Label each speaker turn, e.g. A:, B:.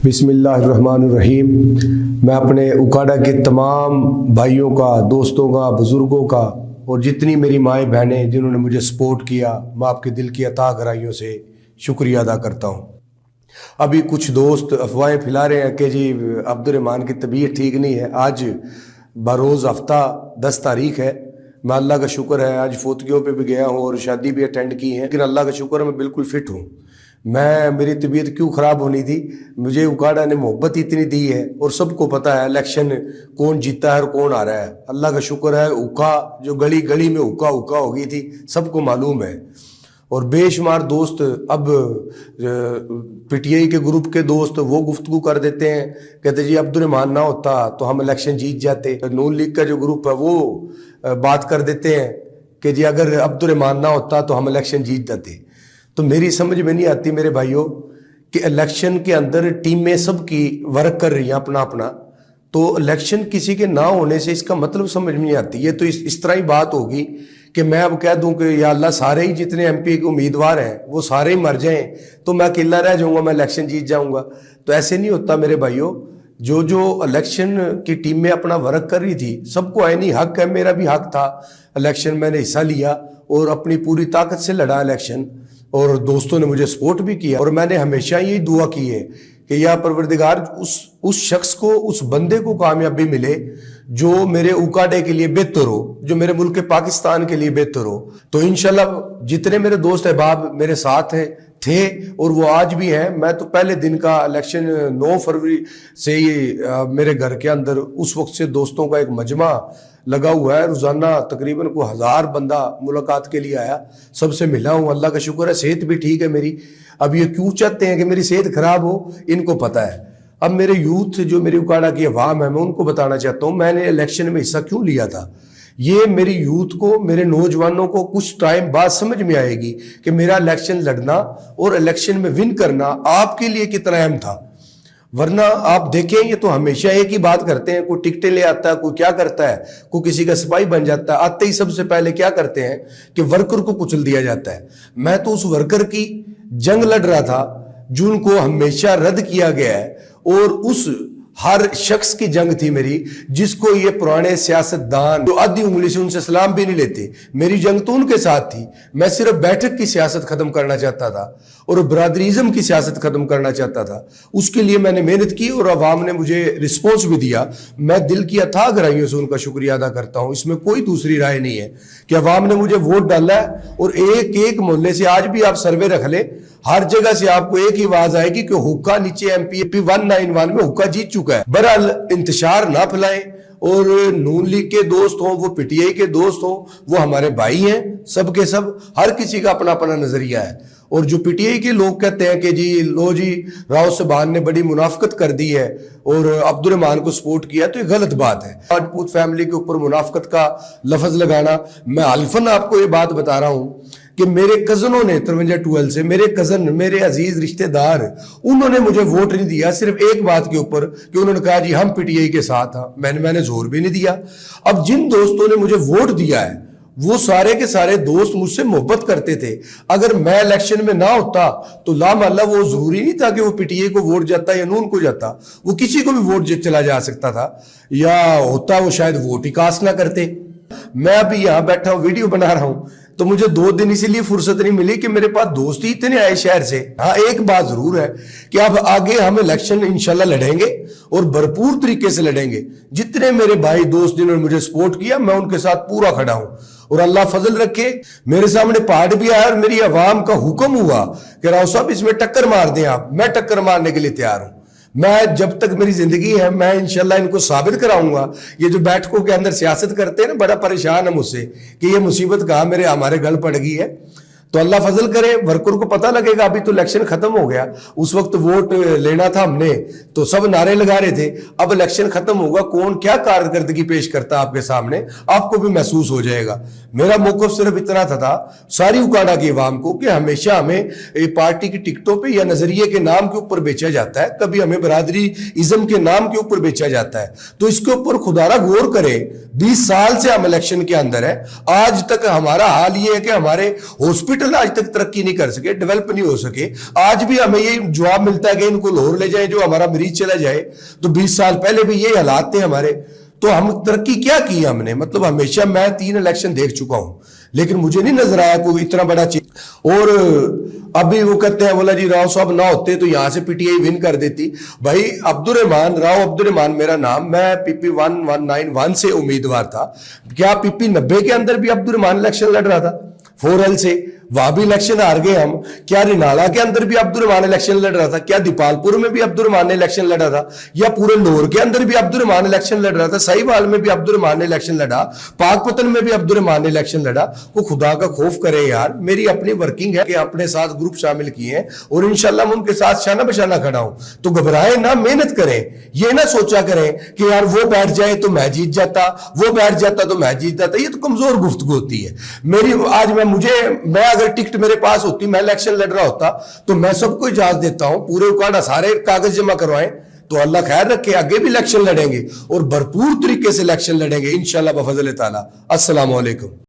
A: बिस्मिल्लाहिर्रहमानिर्रहीम। मैं अपने उकाड़ा के तमाम भाइयों का, दोस्तों का, बुज़ुर्गों का और जितनी मेरी माएँ बहनें जिन्होंने मुझे सपोर्ट किया, मैं आपके दिल की अता गहराइयों से शुक्रिया अदा करता हूँ। अभी कुछ दोस्त अफवाहें फैला रहे हैं कि जी अब्दुर्रहमान की तबीयत ठीक नहीं है। आज बरोज़ हफ्ता 10 तारीख है। मैं अल्लाह का शुक्र है आज फोतगियों पे भी गया हूँ और शादी भी अटेंड की है, लेकिन अल्लाह का शुक्र है मैं बिल्कुल फिट हूँ। मेरी तबीयत क्यों ख़राब होनी थी? मुझे उकाड़ा ने मोहब्बत इतनी दी है और सबको पता है इलेक्शन कौन जीता है और कौन आ रहा है। अल्लाह का शुक्र है हुक्का जो गली गली में हुक्का हो गई थी सबको मालूम है। और बेशुमार दोस्त अब पीटीआई के ग्रुप के दोस्त वो गुफ्तगू कर देते हैं, कहते जी अब्दुर्रहमान ना होता तो हम इलेक्शन जीत जाते। नून लीग का जो ग्रुप है वो बात कर देते हैं कि जी अगर अब्दुर्रहमान ना होता तो हम इलेक्शन जीत जाते। तो मेरी समझ में नहीं आती मेरे भाइयों कि इलेक्शन के अंदर टीमें सबकी वर्क कर रही हैं अपना अपना, तो इलेक्शन किसी के ना होने से इसका मतलब समझ में नहीं आती। ये तो इस तरह ही बात होगी कि मैं अब कह दूं कि या अल्लाह सारे ही जितने एमपी के उम्मीदवार हैं वो सारे ही मर जाएं तो मैं अकेला रह जाऊंगा, मैं इलेक्शन जीत जाऊंगा। तो ऐसे नहीं होता मेरे भाइयों। जो इलेक्शन की टीम में अपना वर्क कर रही थी सबको आईनी हक है, मेरा भी हक था। इलेक्शन मैंने हिस्सा लिया और अपनी पूरी ताकत से लड़ा इलेक्शन और दोस्तों ने मुझे सपोर्ट भी किया। और मैंने हमेशा यही दुआ की है कि या परवरदिगार उस शख्स को, उस बंदे को कामयाबी मिले जो मेरे उकाड़े के लिए बेहतर हो, जो मेरे मुल्क पाकिस्तान के लिए बेहतर हो। तो इंशाल्लाह जितने मेरे दोस्त अहबाब मेरे साथ हैं थे और वो आज भी हैं। मैं तो पहले दिन का इलेक्शन 9 फरवरी से ही मेरे घर के अंदर उस वक्त से दोस्तों का एक मजमा लगा हुआ है। रोजाना तकरीबन को 1000 बंदा मुलाकात के लिए आया, सबसे मिला हूँ। अल्लाह का शुक्र है सेहत भी ठीक है मेरी। अब ये क्यों चाहते हैं कि मेरी सेहत खराब हो, इनको पता है। अब मेरे यूथ जो मेरी उकाड़ा की अवाम है मैं उनको बताना चाहता हूँ मैंने इलेक्शन में हिस्सा क्यों लिया था। ये मेरी यूथ को, मेरे नौजवानों को कुछ टाइम बाद समझ में आएगी कि मेरा इलेक्शन लड़ना और इलेक्शन में विन करना आपके लिए कितना अहम था। वरना आप देखें ये तो हमेशा एक ही बात करते हैं, कोई टिकटें ले आता है, कोई क्या करता है, कोई किसी का सिपाही बन जाता है। आते ही सबसे पहले क्या करते हैं कि वर्कर को कुचल दिया जाता है। मैं तो उस वर्कर की जंग लड़ रहा था जिनको हमेशा रद्द किया गया है, और उस हर शख्स की जंग थी मेरी जिसको ये पुराने सियासतदान जो आधी उंगली से उनसे सलाम भी नहीं लेते। मेरी जंग तो उनके साथ थी। मैं सिर्फ बैठक की सियासत खत्म करना चाहता था और बरादरीज़म की सियासत खत्म करना चाहता था। उसके लिए मैंने मेहनत की और अवाम ने मुझे रिस्पॉन्स भी दिया। मैं दिल की अथाह गहराइयों से उनका शुक्रिया अदा करता हूँ। इसमें कोई दूसरी राय नहीं है कि अवाम ने मुझे वोट डाला है। और एक एक मोहल्ले से आज भी आप सर्वे रख ले, हर जगह से आपको एक ही आवाज आएगी कि हुक्का नीचे एमपी 191 में हुक्का जीत चुका है। बहरहाल इंतशार ना फैलाएं। और नून लीग के दोस्त हों, वो पीटीआई के दोस्त हों, वो हमारे भाई हैं सब के सब। हर किसी का अपना अपना नजरिया है। और जो पीटीआई के लोग कहते हैं कि जी लो जी राव साहबान ने बड़ी मुनाफकत कर दी है और अब्दुर्रहमान को सपोर्ट किया, तो ये गलत बात है। राजपूत फैमिली के ऊपर मुनाफकत का लफ्ज लगाना, मैं अल्फन आपको ये बात बता रहा हूं कि मेरे कजनों ने 53-12 से, मेरे कजन, मेरे अजीज रिश्तेदार, उन्होंने मुझे वोट नहीं दिया सिर्फ एक बात के ऊपर कि उन्होंने कहा जी हम पीटीआई के साथ हैं। मैंने जोर भी नहीं दिया। अब जिन दोस्तों ने मुझे वोट दिया है वो सारे के सारे दोस्त मुझसे मोहब्बत करते थे। अगर मैं इलेक्शन में ना होता तो लामअल्लाह वो जरूरी नहीं था कि वो पीटीआई को वोट जाता या नून को जाता, वो किसी को भी वोट चला जा सकता था, या होता वो शायद वोट ही कास्ट ना करते। मैं अभी यहां बैठा हूं वीडियो बना रहा हूं तो मुझे 2 दिन इसीलिए फुर्सत नहीं मिली कि मेरे पास दोस्त ही इतने आए शहर से। हाँ एक बात जरूर है कि अब आगे हम इलेक्शन इंशाल्लाह लड़ेंगे और भरपूर तरीके से लड़ेंगे। जितने मेरे भाई दोस्त जिन्होंने मुझे सपोर्ट किया मैं उनके साथ पूरा खड़ा हूं। और अल्लाह फजल रखे मेरे सामने पहाड़ भी आया और मेरी आवाम का हुक्म हुआ कि राव साहब इसमें टक्कर मार दें आप। मैं टक्कर मारने के लिए तैयार हूं। मैं जब तक मेरी जिंदगी है मैं इंशाल्लाह इनको साबित कराऊंगा। ये जो बैठकों के अंदर सियासत करते हैं ना, बड़ा परेशान है मुझसे कि ये मुसीबत कहाँ हमारे गल पड़ गई है। तो अल्लाह फजल करे, वर्कर को पता लगेगा। अभी तो इलेक्शन खत्म हो गया, उस वक्त वोट लेना था हमने तो सब नारे लगा रहे थे। अब इलेक्शन खत्म होगा, कौन क्या कारकर्दगी पेश करता आपके सामने आपको भी महसूस हो जाएगा। मेरा मौक़िफ़ सिर्फ इतना था सारी उकाड़ा की अवाम को कि हमेशा हमें पार्टी की टिकटों पे या नजरिए के नाम के ऊपर बेचा जाता है, कभी हमें बरादरी इज्म के नाम के ऊपर बेचा जाता है। तो इसके ऊपर खुदारा गौर करें। 20 साल से हम इलेक्शन के अंदर है, आज तक हमारा हाल ये है कि हमारे हॉस्पिटल हॉस्पिटल आज तक तरक्की नहीं कर सके, डेवलप नहीं हो सके। आज भी हमें ये जवाब मिलता है कि इनको लाहौर ले जाए, जो हमारा मरीज चला जाए। तो 20 साल पहले भी ये हालात थे हमारे। तो हम तरक्की क्या की हमने? मतलब हमेशा, मैं 3 इलेक्शन देख चुका हूं, लेकिन मुझे नहीं नजर आया कोई इतना बड़ा चीज। और अभी वो कहते हैं, बोला जी राव साहब ना होते तो यहां से पीटीआई विन कर देती। भाई अब्दुर्रहमान, राव अब्दुर्रहमान मेरा नाम, मैं पीपी 1191 से उम्मीदवार था। क्या पीपी 90 के अंदर भी अब्दुर्रहमान इलेक्शन लड़ रहा था 4L से? वहां भी इलेक्शन हार गए हम। क्या रिनाला के अंदर भी अब्दुर्रहमान इलेक्शन लड़ रहा था? क्या दीपालपुर में भी अब्दुर्रहमान इलेक्शन लड़ रहा था? या पूरे लाहौर के अंदर भी अब्दुर्रहमान इलेक्शन लड़ रहा था? साहिवाल में भी अब्दुर्रहमान इलेक्शन लड़ा, पाकपतन में भी अब्दुर्रहमान इलेक्शन लड़ा। वो खुदा का खौफ करे यार। मेरी अपनी वर्किंग है कि अपने साथ ग्रुप शामिल किए हैं और इंशाल्लाह मैं उनके साथ शाना बशाना खड़ा हूं। तो घबराए ना, मेहनत करें। ये ना सोचा करें कि यार वो बैठ जाए तो मैं जीत जाता, वो बैठ जाता तो मैं जीत जाता। ये तो कमजोर गुफ्तगू होती है मेरी। आज मैं अगर टिकट मेरे पास होती, मैं इलेक्शन लड़ रहा होता, तो मैं सबको इजाजत देता हूं, पूरे उकाड़ा सारे कागज जमा करवाएं। तो अल्लाह खैर रखे, आगे भी इलेक्शन लड़ेंगे और भरपूर तरीके से इलेक्शन लड़ेंगे इंशाल्लाह बफजल ताला। अस्सलाम वालेकुम।